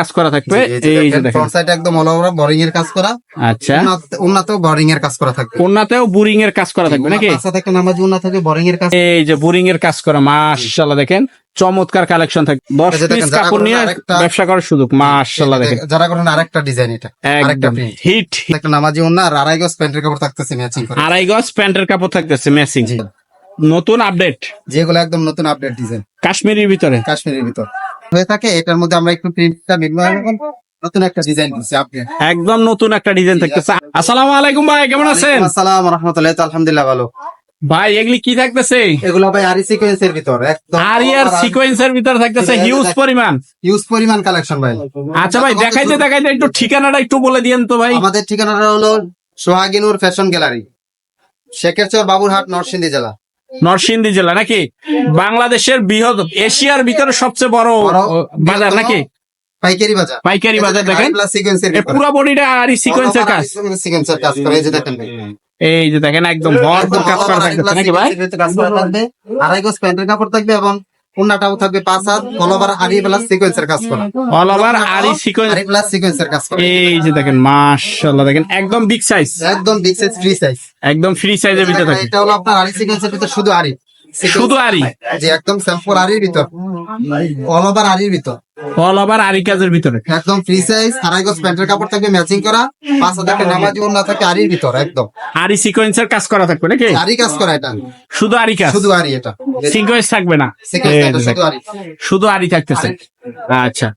কাজ করা থাকবে। এই যে দেখেন ফ্রন্ট সাইড একদম অল ওভার বোরিং এর কাজ করা। আচ্ছা, উন্নতেও বোরিং এর কাজ করা থাকবে। কোনাতেও বোরিং এর কাজ করা থাকবে নাকি? পাঁচা থেকে নামাজি উন্নত থেকে বোরিং এর কাজ। এই যে বোরিং এর কাজ করা, মাশাআল্লাহ দেখেন চমৎকার কালেকশন থাকবে। 10 এই যে দেখেন, পিস যারা কাপড় নিয়ে আরেকটা- ব্যবসা করার সুযোগ, মাশাআল্লাহ দেখেন যারা করেন আরেকটা ডিজাইন, এটা আরেকটা একদম print। হিট। একটা নামাজি উন্না আর আড়াই গজ প্যান্টের কাপড় থাকতেছে ম্যাচিং করে। 2.5 গজ প্যান্টের কাপড় থাকতেছে ম্যাচিং, জি। নতুন আপডেট যেগুলো একদম নতুন আপডেট ডিজাইন কাশ্মীরের ভিতরে কাশ্মীরের ভিতর হয়ে থাকে। এটার মধ্যে আমরা একটু প্রিন্টটা নতুন একটা ডিজাইন দিচ্ছি আপডেট, একদম নতুন একটা ডিজাইন থাকতেছে। আসসালামু আলাইকুম ভাই, কেমন আছেন? আসসালামু রাহমাতুল্লাহি, আলহামদুলিল্লাহ ভালো। ভাই এগুলি কি থাকতেছে? এগুলো ভাই আরি সিকোয়েন্সের ভিতর, একদম আরিয়ার সিকোয়েন্সের ভিতরে থাকতেছে হিউজ পরিমাণ। ইউজ পরিমাণ কালেকশন ভাই। আচ্ছা ভাই, দেখাইতে দেখাইতে একটু ঠিকানাটা একটু বলে দিয়েন তো ভাই। আমাদের ঠিকানাটা হলো সোহাগিনুর ফ্যাশন গ্যালারি, শেখেরচর, বাবুরহাট, নরসিংদী জেলা। নরসিংদী জেলা নাকি? বাংলাদেশের বৃহৎ, এশিয়ার ভিতরে সবচেয়ে বড় বাজার নাকি? পাইকারি বাজার। পাইকারি বাজার দেখেন, সিকোয়েন্সের এ পুরো বডিটা আরি সিকোয়েন্সের কাজ। সিকোয়েন্সের কাজ করে, এই যে দেখেন ভাই। এই যে দেখেন একদম ভরপুর কাজ করা থাকতেছে নাকি ভাই? কাজ করা থাকবে, আড়াই গজ প্যান্টের কাপড় থাকবে এবং উন্নাটাও থাকবে 5 হাত, অল ওভার আরি প্লাস সিকোয়েন্সের কাজ করা। অল ওভার আরি সিকোয়েন্স। আরি প্লাস সিকোয়েন্সের কাজ করা। এই যে দেখেন মাশাআল্লাহ দেখেন একদম বিগ সাইজ, একদম বিগ সাইজ, ফ্রি সাইজ। একদম ফ্রি সাইজের ভিতরে থাকে। এটা হলো আপনার আরি সিকোয়েন্সের ভিতর, শুধু আরি, শুধু আরি, যে একদম স্যাম্পল আরির ভিতর, অল ওভার আরির ভিতর, অল ওভার আরি কাজের ভিতরে। একদম ফ্রি সাইজ, আড়াই গজ প্যান্টের কাপড় থাকবে ম্যাচিং করা, 5 হাত একটা নামাজি ওন্না থাকে আরির ভিতর, একদম আরি সিকোয়েন্সের কাজ করা থাকবে নাকি? আরি কাজ করা। এটা শুধু আরি কাজ, শুধু আরি, এটা সিকোয়েন্স থাকবে না। সিকোয়েন্স, এই এটা যে শুধু দেখেন, আরি। শুধু আরি থাকতেছে। আচ্ছা,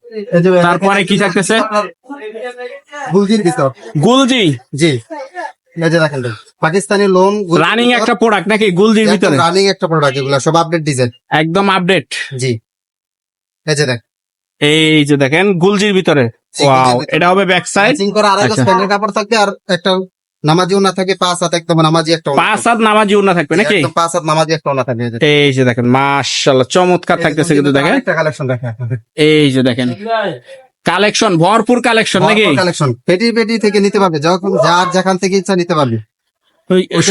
তারপরে কি থাকতেছে? গুলজির ভিতর, গুলজি জি। এই যে দেখেন ভাই, পাকিস্তানি লোন রানিং একটা প্রোডাক্ট নাকি গুলজির ভিতরে? রানিং একটা প্রোডাক্ট, এগুলো সব আপডেট ডিজাইন, একদম আপডেট। জি। এই যে দেখেন, এই যে দেখেন গুলজির ভিতরে, ওয়াও, এটা হবে ব্যাক সাইড। ম্যাচিং করা আড়াই গজ আচ্ছা। প্যান্টের কাপড় থাকবে আর একটা নামাজি ওন্না থাকে 5 হাত, একদম নামাজি একটা ওন্না 5 হাত নামাজি ওন্না থাকবে নাকি? একদম 5 হাত নামাজি একটা ওন্না থাকবে। এই যে এই যে দেখেন মাশাআল্লাহ চমৎকার থাকতেছে কিন্তু দেখেন। একটা কালেকশন দেখেন আপনাদের, এই যে দেখেন কালেকশন, ভরপুর কালেকশন নাকি? কালেকশন পেটি পেটি থেকে নিতে পারবে, যখন যার যেখান থেকে ইচ্ছা নিতে পারবে।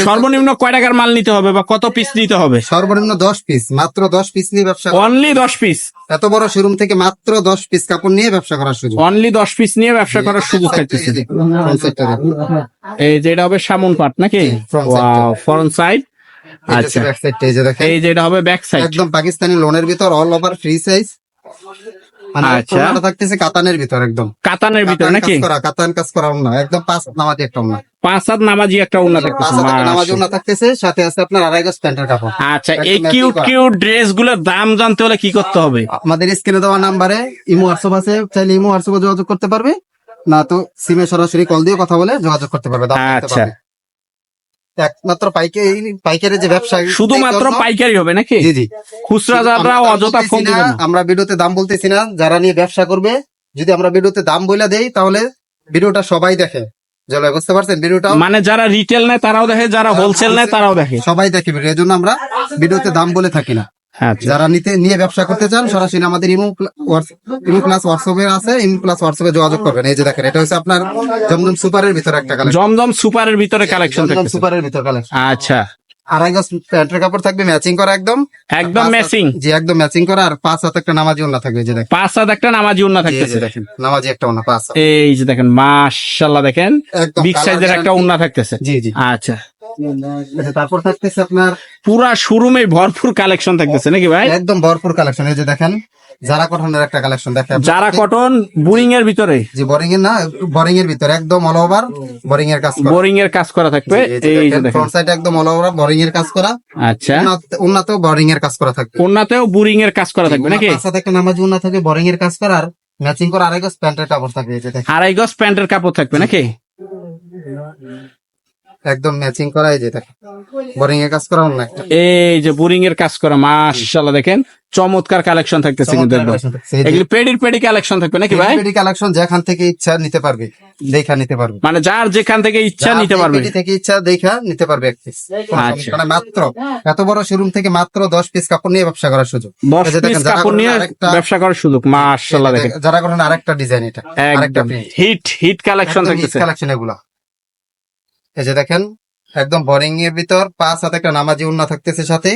সর্বনিম্ন কয় টাকার মাল নিতে হবে বা কত পিস নিতে হবে? সর্বনিম্ন 10 পিস, মাত্র 10 পিস নিয়ে ব্যবসা করা। অনলি 10 পিস, এত বড় শোরুম থেকে মাত্র 10 পিস কাপড় নিয়ে ব্যবসা করার সুযোগ। অনলি 10 পিস নিয়ে ব্যবসা করার সুযোগ থাকতেছে। এই যে এটা হবে সামন পার্ট নাকি? front side টা। Wow, front side. আচ্ছা, এই যে দেখেন, এই যে এটা হবে ব্যাক সাইড। একদম পাকিস্তানি লোনের ভিতর, অল ওভার ফ্রি সাইজ। মানে আচ্ছা। পুরোটা থাকতেছে কাতানের ভিতর, একদম কাতানের ভিতরে কাতান নাকি? কাজ করা, কাতান কাজ করা না, একদম 5 হাত নামাজি একটা ওন্না। 5 হাত নামাজি একটা ওন্না 5 থাকতেছে। হাত একটা নামাজি মাশাআল্লাহ। ওন্না থাকতেছে, সাথে আছে আপনার আড়াই গজ প্যান্টের কাপড়। আচ্ছা, একদম এই matching কিউট করা। কিউট ড্রেস গুলোর দাম জানতে হলে কি করতে হবে? আমাদের স্ক্রিনে দেওয়া নাম্বারে ইমো হোয়াটসঅ্যাপ আছে, চাইলে ইমো হোয়াটসঅ্যাপে যোগাযোগ করতে পারবে, না তো সিমে সরাসরি কল দিয়ে কথা বলে যোগাযোগ করতে পারবে, দাম জানতে আচ্ছা। পারবে। একমাত্র পাইকারি যে ব্যবসা, শুধুমাত্র পাইকারি হবে নাকি? জি জি। খুচরা যারা আমরা দাম অযথা বলতেছি ফোন না, দিবেন না। আমরা ভিডিওতে দাম বলতেছি না, যারা নিয়ে ব্যবসা করবে যদি আমরা ভিডিওতে দাম বলে দেই তাহলে ভিডিওটা সবাই দেখে, জলে বুঝতে পারছেন ভিডিওটা, মানে যারা রিটেল নেয় তারাও দেখে, যারা হোলসেল নেয় তারাও দেখে। সবাই দেখে ভিডিও, এই জন্য আমরা ভিডিওতে দাম বলে থাকি না। আচ্ছা, যারা নিয়ে ব্যবসা করতে চান সরাসরি আমাদের ইমো প্লাস হোয়াটসঅ্যাপে আছে, ইমো প্লাস হোয়াটসঅ্যাপে যোগাযোগ করবেন। এই যে দেখেন, এটা হচ্ছে আপনার জমজম সুপারের ভিতরে একটা কালেকশন, জমজম সুপারের ভিতরে কালেকশন জমজম থাকতেছে। সুপারের ভিতরে কালেকশন। আচ্ছা, আড়াই গজ প্যান্টের কাপড় থাকবে ম্যাচিং করা, একদম একদম 5 হাত, ম্যাচিং। জি একদম ম্যাচিং করা, আর 5 হাত একটা নামাজি ওন্না থাকবে। এই যে দেখেন, 5 হাত একটা নামাজি ওন্না এই থাকতেছে। যে দেখেন নামাজি একটা ওন্না 5 হাত, এই যে দেখেন মাশাআল্লাহ দেখেন একদম বিগ colour সাইজের একটা guarantee। ওন্না থাকতেছে। জি জি। আচ্ছা, তারপর থাকতেছে আপনার পুরা শোরুমে ভরপুর কালেকশন থাকতেছে নাকি ভাই? একদম ভরপুর কালেকশন। এই যে দেখেন, যারা কটনের একটা কালেকশন দেখেন, যারা কটন বোরিং এর ভিতরে, জি বোরিং এর না, বোরিং এর ভিতরে একদম অল ওভার বোরিং এর কাজ করা। বোরিং এর কাজ করা থাকবে। এই যে দেখেন, ফ্রন্ট সাইড একদম অল ওভার বোরিং এর কাজ করা, আচ্ছা, উন্নতেও বোরিং এর কাজ করা থাকবে। কোনাতেও বোরিং এর কাজ করা থাকবে নাকি? 5 হাত একটা নামাজি ওন্না থাকে বোরিং এর কাজ করা, আর ম্যাচিং করা আড়াই গজ প্যান্টের কাপড় থাকবে। এই যে দেখেন, 2.5 গজ প্যান্টের কাপড় থাকবে নাকি? একদম ম্যাচিং করা। এই যে দেখেন, বোরিং এর কাজ করা অন্য একটা এই যে বোরিং এর কাজ করা, মাশাআল্লাহ দেখেন চমৎকার কালেকশন থাকতেছে কিন্তু একদম। এগুলি পেডি কালেকশন থাকবে নাকি ভাই? পেটি কালেকশন যেখান থেকে ইচ্ছা নিতে পারবে, দেখা নিতে পারবে, মানে যার যেখান থেকে ইচ্ছা নিতে পারবে। পেটি থেকে ইচ্ছা দেখা নিতে পারবে এক পিস। আচ্ছা। মানে মাত্র এত বড় শোরুম থেকে মাত্র 10 পিস কাপড় নিয়ে ব্যবসা করার সুযোগ। 10 এই যে পিস দেখেন, যারা কাপড় করেন নিয়ে আরেকটা- ব্যবসা করার সুযোগ, মাশাআল্লাহ দেখেন যারা করেন আরেকটা ডিজাইন, এটা আরেকটা একদম হিট কালেকশন থাকতেছে। কালেকশন এগুলা। এই যে দেখেন, একদম বোরিং এর ভিতর 5 হাতে একটা নামাজি ওন্না থাকতেছে, সাথে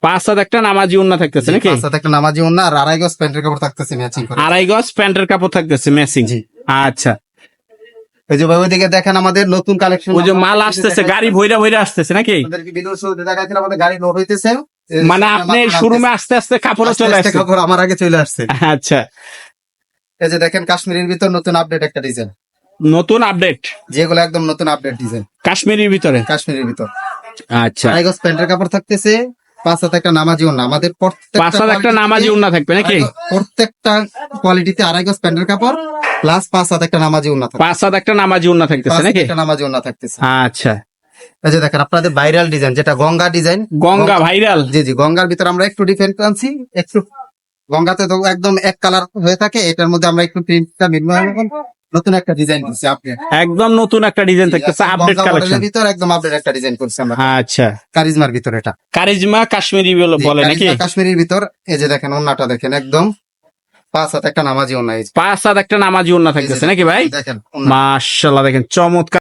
5 হাত একটা নামাজি ওন্না থাকতেছে নাকি? 5 হাতে একটা নামাজি ওন্না আর 2.5 গজ প্যান্টের কাপড় থাকতেছে ম্যাচিং করে। 2.5 গজ প্যান্টের কাপড় থাকতেছে ম্যাচিং। জি। আচ্ছা, এই যে ভাই ওইদিকে দেখেন আমাদের নতুন কালেকশন। ওই যে মাল আসতেছে, গাড়ি ভইরা ভইরা আসতেছে নাকি? আমাদের ভিডিও শুরুতে দেখাচ্ছিল আমাদের গাড়ি লোড হইতেছে। মানে আপনি শোরুমে আস্তে আস্তে কাপড়ও চলে আসছে। কাপড় আমার আগে চলে আসছে। আচ্ছা, এই যে দেখেন কাশ্মীরের ভিতর নতুন আপডেট একটা ডিজাইন, নতুন আপডেট যেগুলো একদম নতুন আপডেট ডিজাইন কাশ্মীরের ভিতরে। কাশ্মীরের ভিতর। আচ্ছা, 2.5 গজ প্যান্টের কাপড় থাকতেছে, 5 হাতে একটা নামাজি ওন্না। আমাদের 5 হাত একটা নামাজি ওন্না থাকবে নাকি? প্রত্যেকটা কোয়ালিটিতে 2.5 গজ প্যান্টের কাপড় প্লাস 5 হাতে একটা নামাজি ওন্না থাকবে। 5 হাত একটা নামাজি ওন্না থাকতেছে 5 হাতে নাকি? একটা নামাজি ওন্না থাকতেছে। আচ্ছা, এই যে দেখেন আপনাদের ভাইরাল ডিজাইন যেটা গঙ্গা ডিজাইন। গঙ্গা ভাইরাল। জি জি, গঙ্গার ভিতর আমরা একটু ডিফারেন্ট আনছি। একটু গঙ্গাতে তো একদম এক কালার হয়ে থাকে, এটার মধ্যে আমরা একটু প্রিন্টটা নতুন একটা ডিজাইন করছি। আপনি একদম নতুন একটা ডিজাইন থাকতেছে, আপডেট কালেকশন। ভিতর একদম আপডেট একটা ডিজাইন করছি আমরা আচ্ছা, কারিজমার ভিতর। এটা কারিজমা কাশ্মীরি বলে নাকি? কারিজমা কাশ্মীরের ভিতর। এই যে দেখেন ওন্নাটা দেখেন একদম 5 হাতে একটা নামাজি ওন্না। 5 হাত একটা নামাজি ওন্না থাকতেছে নাকি ভাই? দেখেন মাশাআল্লাহ, দেখেন চমৎকার।